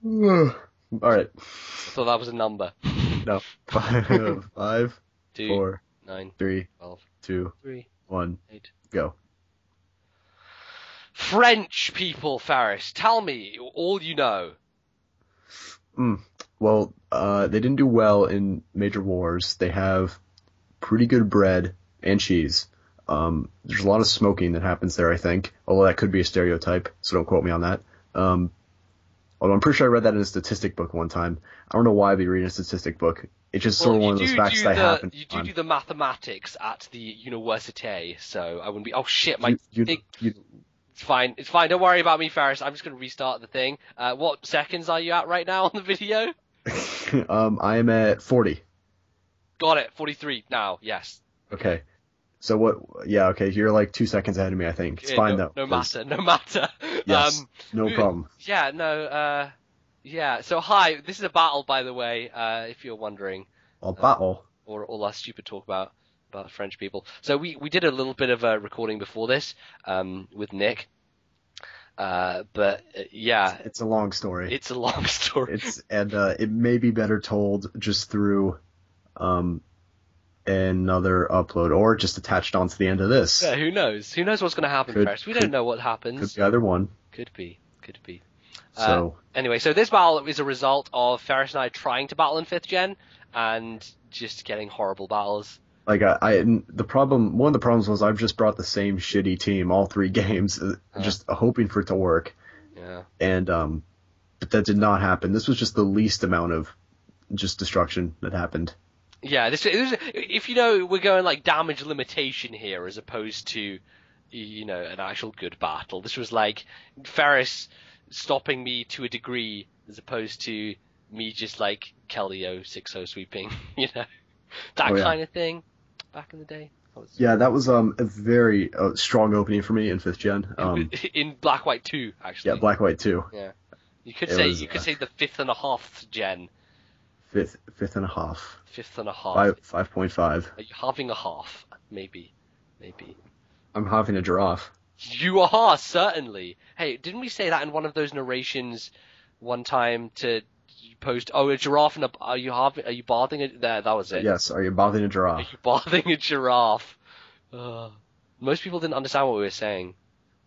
All right. I thought that was a number. No. Five, Two, four, 9, three, 12, two, 3, one, 8. go. French people, Faris, tell me all you know. Well, they didn't do well in major wars. They have pretty good bread and cheese. There's a lot of smoking that happens there, I think. Although that could be a stereotype, so don't quote me on that. Although I'm pretty sure I read that in a statistic book one time. I don't know why I'd be reading a statistic book. It's just sort Well, of one of those facts that happen. do the mathematics at the université, so I wouldn't be. Oh shit, my You, thing. you, It's fine. It's fine. Don't worry about me, Faris. I'm just gonna restart the thing. What seconds are you at right now on the video? I am at 40. Got it. 43 now. Yes. Okay. So what? Yeah. Okay. You're like 2 seconds ahead of me. I think it's Yeah, fine no, though. no matter. No matter. Yes. No problem. Yeah. No. Yeah. So hi. This is a battle, by the way. If you're wondering, I'll battle. or all our stupid talk about French people. So we did a little bit of a recording before this, with Nick. But yeah, It's a long story. it's a long story. It may be better told just through another upload or just attached onto the end of this. Yeah, who knows? Who knows what's going to happen first? We don't know what happens. Could be either one. Could be. Could be. So Anyway, so this battle is a result of Ferris and I trying to battle in 5th gen and just getting horrible battles. like one of the problems was I've just brought the same shitty team all three games, just hoping for it to work. Yeah. And but that did not happen. This was just the least amount of just destruction that happened. Yeah, if you know, we're going like damage limitation here as opposed to, an actual good battle. This was like Ferris stopping me to a degree as opposed to me just like Kellyo 6-0 sweeping, that kind of thing back in the day. Yeah, that was a very strong opening for me in 5th gen. In Black White 2, actually. Yeah, Black White 2. Yeah. You could say the 5th and a half gen. Fifth and a half. 5th and a half. 5.5. Are you having a half? Maybe. I'm having a giraffe. You are, certainly. Hey, didn't we say that in one of those narrations one time to post, a giraffe and are you bathing it? There, that was it. Yes, are you bathing a giraffe? Are you bathing a giraffe? Most people didn't understand what we were saying.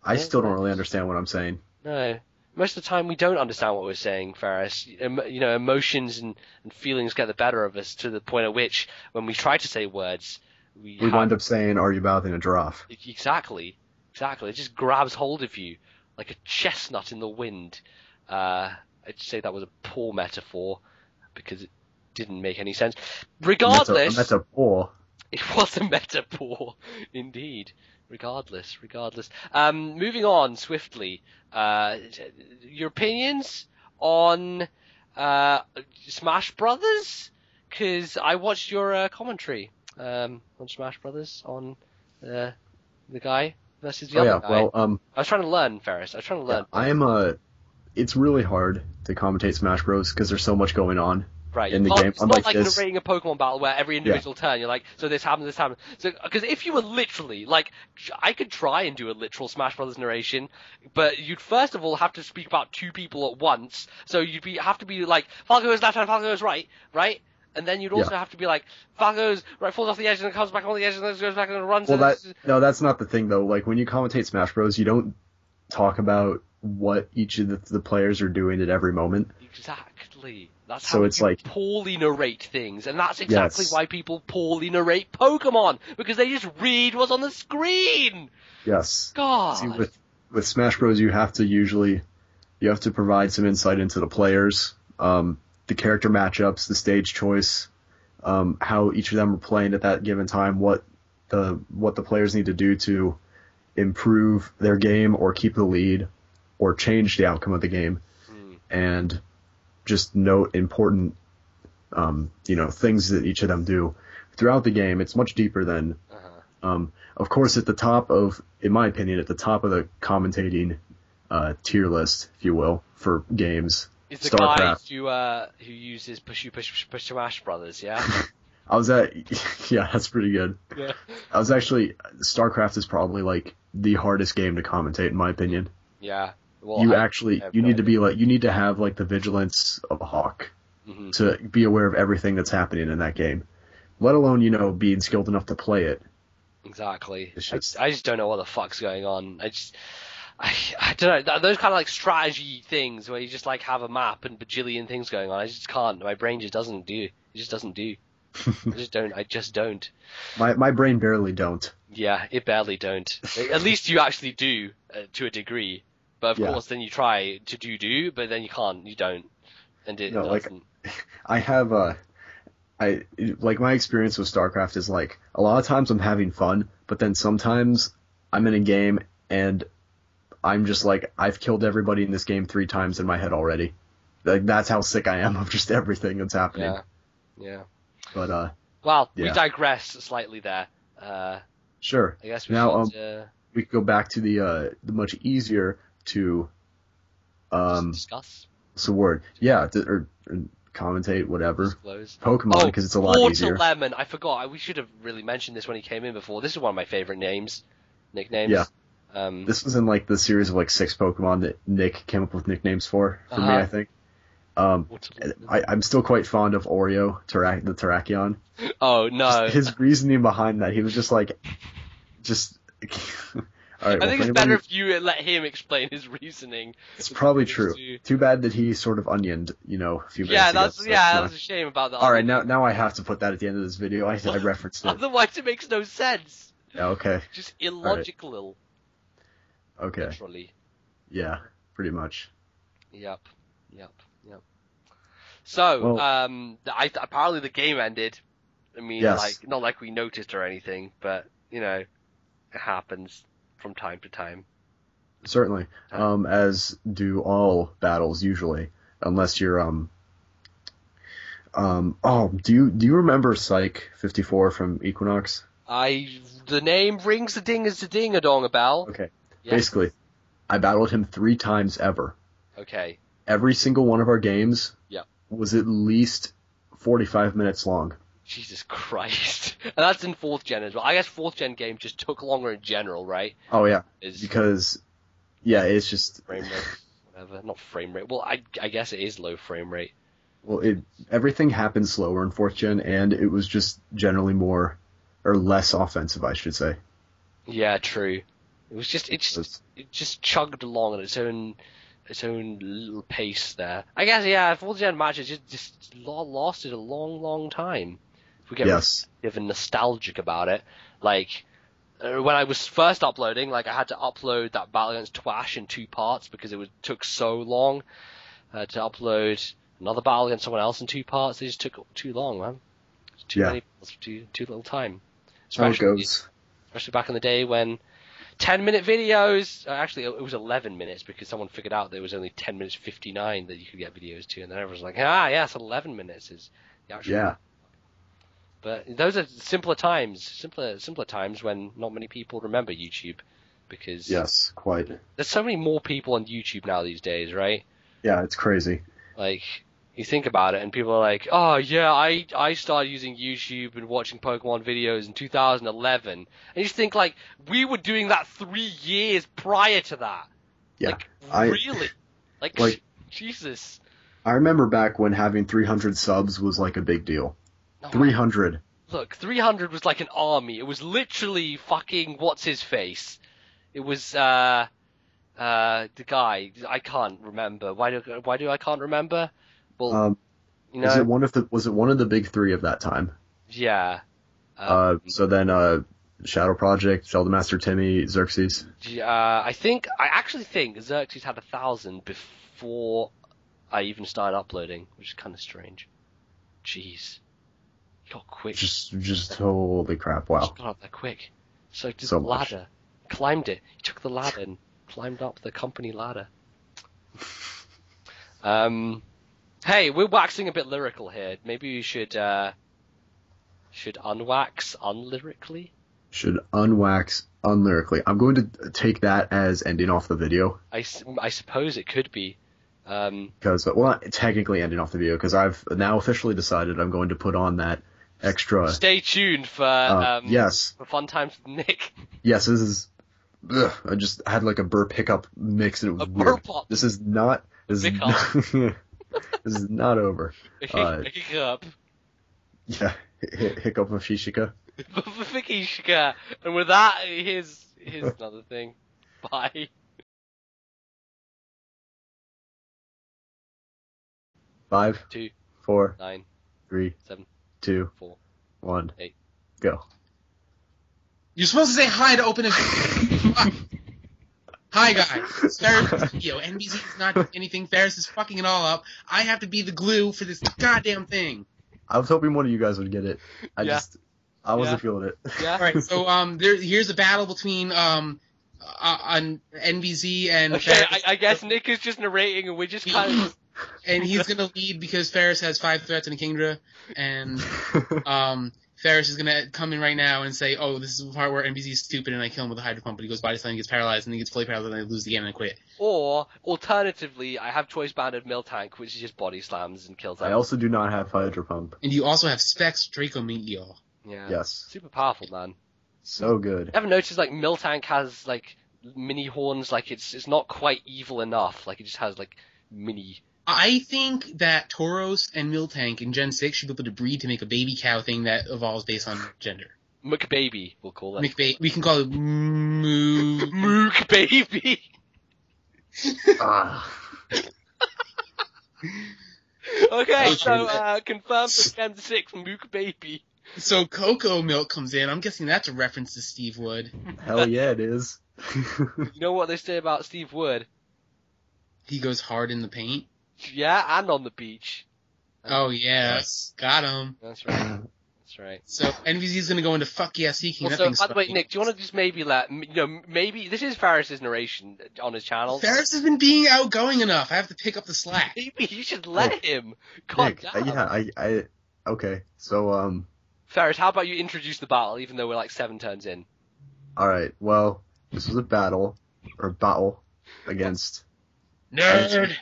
I still don't really understand what I'm saying. No. Most of the time we don't understand what we're saying, Ferris. Emotions and feelings get the better of us to the point at which, when we try to say words, we wind up saying, are you bathing a giraffe? Exactly. It just grabs hold of you like a chestnut in the wind. I'd say that was a poor metaphor because it didn't make any sense. Regardless... A metaphor? It was a metaphor, indeed. Regardless. Moving on swiftly. Your opinions on Smash Brothers? Because I watched your commentary on Smash Brothers on the guy versus the other guy. Well, I was trying to learn, Ferris. Yeah, it's really hard to commentate Smash Bros. Because there's so much going on. Right. In the game, it's not like narrating a Pokemon battle where every individual turn you're like, so this happens. So, because if you were literally, like, I could try and do a literal Smash Brothers narration, but you'd first of all have to speak about two people at once. So have to be like, Falco goes left hand, Falco goes right? And then you'd also have to be like, Falco goes right, falls off the edge and then comes back on the edge and then goes back and runs. Well, that's not the thing though. Like when you commentate Smash Bros, you don't talk about what each of the players are doing at every moment. Exactly. That's how it's you like poorly narrate things, and that's exactly why people poorly narrate Pokemon, because they just read what's on the screen. Yes. God. See, with Smash Bros, you have to provide some insight into the players, the character matchups, the stage choice, how each of them are playing at that given time, what the players need to do to improve their game or keep the lead or change the outcome of the game, and just note important, things that each of them do throughout the game. It's much deeper than, of course, in my opinion, at the top of the commentating tier list, if you will, for games. Is the StarCraft. guy who uses push Smash Brothers, yeah? Yeah, that's pretty good. Yeah. StarCraft is probably like the hardest game to commentate in my opinion. Yeah. Well, you need to be like, you need to have like the vigilance of a hawk to be aware of everything that's happening in that game, let alone, being skilled enough to play it. Exactly. I just don't know what the fuck's going on. I don't know, those kind of like strategy things where you just like have a map and bajillion things going on. I just can't. My brain just doesn't do. It just doesn't do. I just don't. My brain barely don't. Yeah, it barely don't. At least you actually do to a degree. But of course, then you try to do, but then you can't. You don't. And it doesn't. Like, I have like my experience with StarCraft is like a lot of times I'm having fun, but then sometimes I'm in a game and I'm just like, I've killed everybody in this game 3 times in my head already. Like, that's how sick I am of just everything that's happening. Yeah. But well, we digress slightly there. Sure. I guess we could go back to the much easier to discuss. What's the word? Yeah, or commentate, whatever. Disclose. Pokemon, because it's a lot easier. Lemon, I forgot. We should have really mentioned this when he came in before. This is one of my favorite nicknames. Yeah. This was in like the series of like 6 Pokemon that Nick came up with nicknames for me, I think. I'm still quite fond of Oreo, the Terrakion. Oh no! His reasoning behind that, he was just like, All right, I think it's better if you let him explain his reasoning. It's probably true. Too bad that he sort of onioned, a few minutes ago. That's a shame about that. All right, now I have to put that at the end of this video. I referenced it. Otherwise, it makes no sense. Yeah, okay. Just illogical. Right. Okay. Literally. Yeah, pretty much. Yep. So, apparently the game ended. I mean, like, not like we noticed or anything, but, it happens from time to time. Certainly. As do all battles usually, unless you're, do you remember Psych 54 from Equinox? The name rings a ding-a-dong a bell. Okay. Yes. Basically, I battled him 3 times ever. Okay. Every single one of our games was at least 45 minutes long. Jesus Christ. And that's in 4th gen as well. I guess 4th gen games just took longer in general, right? Oh, yeah. Because, it's just... Frame rate, whatever. Not frame rate. Well, I guess it is low frame rate. Well, everything happened slower in 4th gen, and it was just generally more, or less offensive, I should say. Yeah, true. It was just, it just chugged along at its own little pace there. I guess, 4th gen matches just lasted a long, long time. If we get even nostalgic about it. Like, when I was first uploading, like, I had to upload that battle against Twash in 2 parts because it took so long to upload another battle against someone else in 2 parts. It just took too long, man. Too many, too little time. How it goes. Especially back in the day when 10-minute videos, actually it was 11 minutes because someone figured out there was only 10 minutes 59 that you could get videos to, and then everyone's like, yes, 11 minutes is the actual. But those are simpler times when not many people remember YouTube, because yes, quite. There's so many more people on YouTube now these days, right? Yeah, it's crazy. Like, you think about it, and people are like, oh yeah, I started using YouTube and watching Pokemon videos in 2011. And you just think, like, we were doing that 3 years prior to that. Yeah. Like, really? Like, Jesus. I remember back when having 300 subs was like a big deal. 300. Look, 300 was like an army. It was literally fucking what's-his-face. It was, the guy. I can't remember. Why do I can't remember? Well, was it one of the big 3 of that time? Yeah. So then, Shadow Project, Zelda Master Timmy, Xerxes. I actually think Xerxes had 1,000 before I even started uploading, which is kind of strange. Jeez. You got quick. Just holy crap, wow. Just got up there quick. So did the ladder. Climbed it. He took the ladder and climbed up the company ladder. Hey, we're waxing a bit lyrical here. Maybe we should unwax unlyrically? Should unwax unlyrically. I'm going to take that as ending off the video. I suppose it could be. Because, not technically ending off the video, because I've now officially decided I'm going to put on that extra... Stay tuned for yes. for Fun Times with Nick. Yes, this is I just had like a burp hiccup mix and it was weird. Burp. This is not this is not over. Hiccup. Yeah, hiccup of Shishika. And with that, here's another thing. Bye. 5, 2, 4, 9, 3, 7, 2, 4, 1, 8. Go. You're supposed to say hi to open a. Hi guys, Ferris video. NBC is not doing anything. Ferris is fucking it all up. I have to be the glue for this goddamn thing. I was hoping one of you guys would get it. I wasn't feeling it. Yeah. All right, so here's a battle between on NBC and. Okay, Ferris. I guess Nick is just narrating, and we're just kind of. And he's gonna lead because Ferris has 5 threats and a Kingdra, and Ferris is gonna come in right now and say, "Oh, this is the part where NBC is stupid and I kill him with a Hydro Pump." But he goes body slam, he gets paralyzed, and he gets fully paralyzed, and I lose the game and I quit. Or alternatively, I have choice banded Miltank, which is just body slams and kills. I also do not have Hydro Pump. And you also have Specs Draco Meteor. Yeah. Yes. Super powerful, man. So good. Ever noticed like Miltank has like mini horns? Like it's not quite evil enough. Like it just has like mini. I think that Tauros and Miltank in Gen 6 should be able to breed to make a baby cow thing that evolves based on gender. McBaby, we'll call it. We can call it Moo. Mook Baby. Okay, so confirmed for Gen 6, Mook Baby. So Cocoa Milk comes in. I'm guessing that's a reference to Steve Wood. Hell yeah, it is. You know what they say about Steve Wood? He goes hard in the paint. Yeah, and on the beach. Oh yeah, got him. That's right. That's right. So NVZ's gonna go into fuck yeah seeking. Also, by the way, Nick, do you want to just maybe maybe this is Ferris's narration on his channel. Ferris has been being outgoing enough. I have to pick up the slack. Maybe you should let him. God Nick, damn. yeah, okay. So Ferris, how about you introduce the battle, even though we're like 7 turns in? all right. Well, this was a battle against Nerd.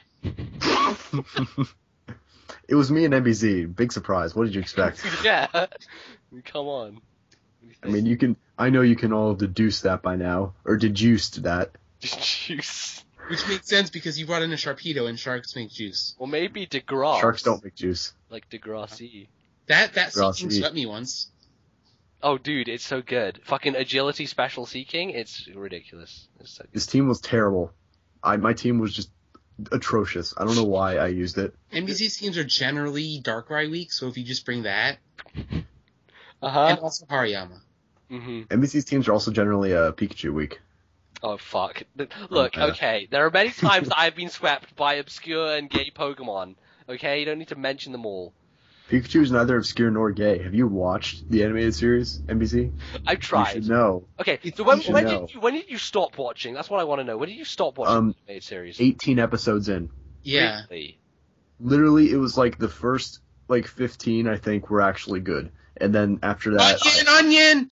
It was me and NBZ. Big surprise. What did you expect? Yeah. Come on. I mean, I know you can all deduce that by now, or deduced that. Juice. Which makes sense because you brought in a Sharpedo and sharks make juice. Or maybe DeGrasse. Sharks don't make juice. Like Degrassi. That seeking swept me once. Oh, dude, it's so good. Fucking agility special seeking, it's ridiculous. It's so good. This team was terrible. My team was just atrocious. I don't know why I used it. NBC's teams are generally Darkrai weak, so if you just bring that. Uh-huh. And also Hariyama. Mm-hmm. NBC's teams are also generally Pikachu weak. Oh, fuck. Look, okay, there are many times that I've been swept by obscure and gay Pokemon. Okay, you don't need to mention them all. Pikachu is neither obscure nor gay. Have you watched the animated series, NBC? I've tried. You should know. Okay, so when did you stop watching? That's what I want to know. When did you stop watching the animated series? 18 episodes in. Yeah. Really? Literally, it was like the first 15, I think, were actually good. And then after that... Onion!